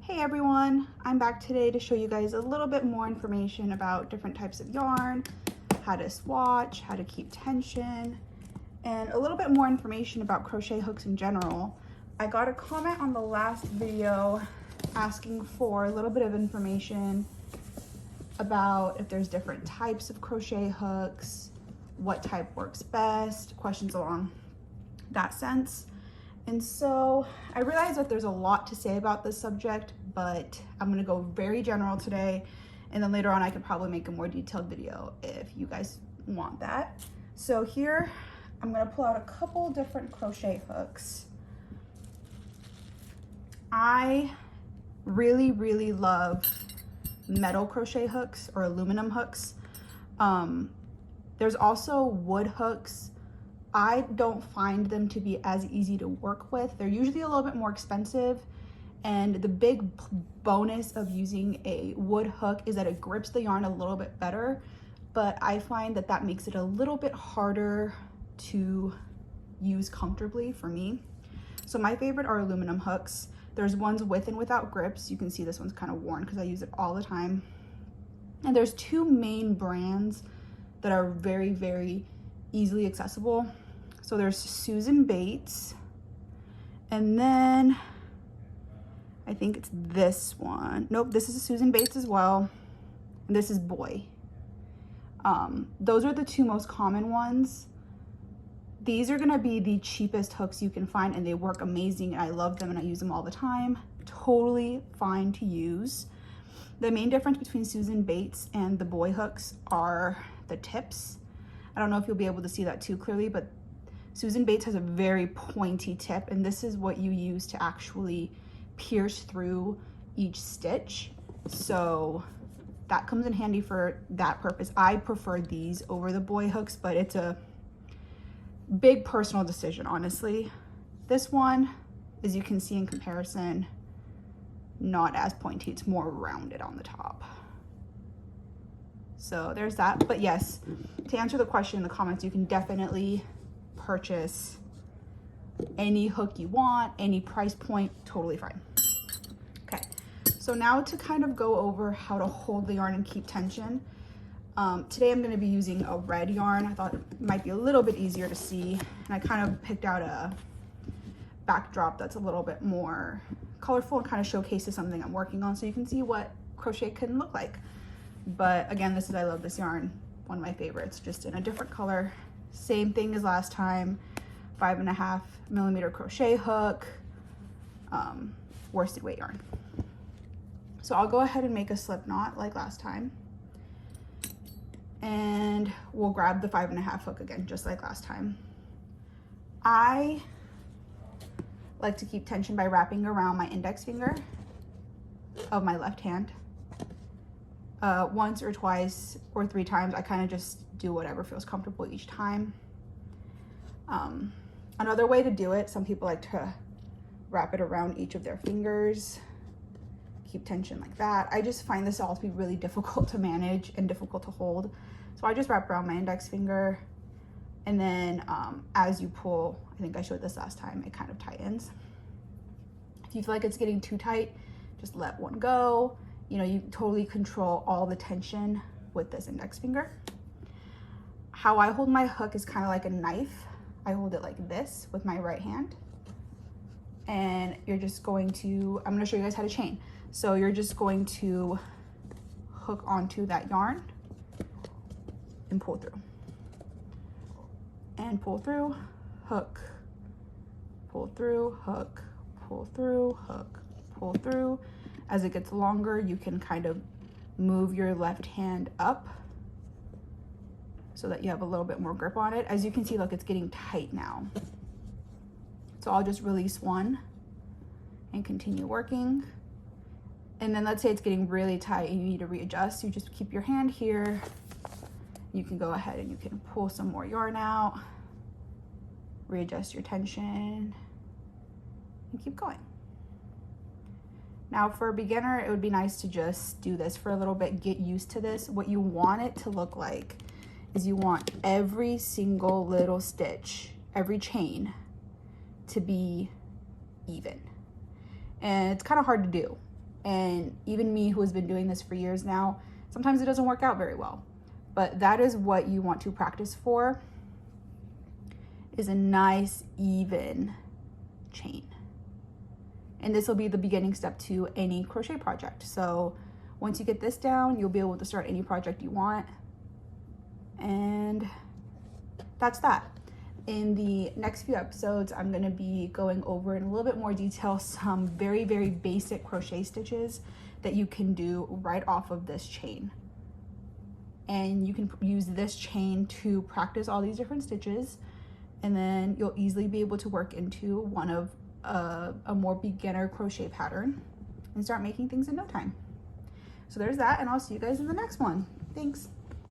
Hey everyone, I'm back today to show you guys a little bit more information about different types of yarn, how to swatch, how to keep tension, and a little bit more information about crochet hooks in general. I got a comment on the last video asking for a little bit of information about if there's different types of crochet hooks, what type works best, questions along that sense. And so I realize that there's a lot to say about this subject, but I'm gonna go very general today. And then later on, I could probably make a more detailed video if you guys want that. So here, I'm gonna pull out a couple different crochet hooks. I really love metal crochet hooks or aluminum hooks. There's also wood hooks. I don't find them to be as easy to work with. They're usually a little bit more expensive. And the big bonus of using a wood hook is that it grips the yarn a little bit better. But I find that that makes it a little bit harder to use comfortably for me. So my favorite are aluminum hooks. There's ones with and without grips. You can see this one's kind of worn because I use it all the time. And there's two main brands that are very easily accessible. So there's Susan Bates, and then I think it's this one. Nope, this is a Susan Bates as well. And this is Boy. Those are the two most common ones. These are gonna be the cheapest hooks you can find, and they work amazing, and I love them and I use them all the time. Totally fine to use. The main difference between Susan Bates and the Boy hooks are the tips. I don't know if you'll be able to see that too clearly, but Susan Bates has a very pointy tip, and this is what you use to actually pierce through each stitch. So that comes in handy for that purpose. I prefer these over the Boy hooks, but it's a big personal decision, honestly. This one, as you can see in comparison, not as pointy. It's more rounded on the top. So there's that. But yes, to answer the question in the comments, you can definitely purchase any hook you want, any price point, totally fine. Okay, so now to kind of go over how to hold the yarn and keep tension. Today I'm going to be using a red yarn. I thought it might be a little bit easier to see, and I kind of picked out a backdrop that's a little bit more colorful and kind of showcases something I'm working on, so you can see what crochet can look like. But again, I love this yarn, one of my favorites, just in a different color. Same thing as last time, 5.5 millimeter crochet hook, worsted weight yarn. So I'll go ahead and make a slip knot like last time, and we'll grab the 5.5 hook again, just like last time. I like to keep tension by wrapping around my index finger of my left hand. Once or twice or 3 times. I kind of just do whatever feels comfortable each time. Another way to do it, some people like to wrap it around each of their fingers, keep tension like that. I just find this all to be really difficult to manage and difficult to hold. So I just wrap around my index finger, and then as you pull, I think I showed this last time, it kind of tightens. If you feel like it's getting too tight, just let one go. You know, you totally control all the tension with this index finger. How I hold my hook is kind of like a knife. I hold it like this with my right hand. And you're just going to, I'm gonna show you guys how to chain. So you're just going to hook onto that yarn and pull through. And pull through, hook, pull through, hook, pull through, hook, pull through. As it gets longer, you can kind of move your left hand up so that you have a little bit more grip on it. As you can see, look, it's getting tight now. So I'll just release one and continue working. And then let's say it's getting really tight and you need to readjust. You just keep your hand here. You can go ahead and you can pull some more yarn out, readjust your tension, and keep going. Now for a beginner, it would be nice to just do this for a little bit, get used to this. What you want it to look like is you want every single little stitch, every chain to be even. And it's kind of hard to do. And even me, who has been doing this for years now, sometimes it doesn't work out very well. But that is what you want to practice for, is a nice even chain. And this will be the beginning step to any crochet project. So once you get this down, you'll be able to start any project you want. And that's that. In the next few episodes, I'm going to be going over in a little bit more detail some very, very basic crochet stitches that you can do right off of this chain. And you can use this chain to practice all these different stitches, and then you'll easily be able to work into one of a more beginner crochet pattern and start making things in no time. So there's that, and I'll see you guys in the next one. Thanks.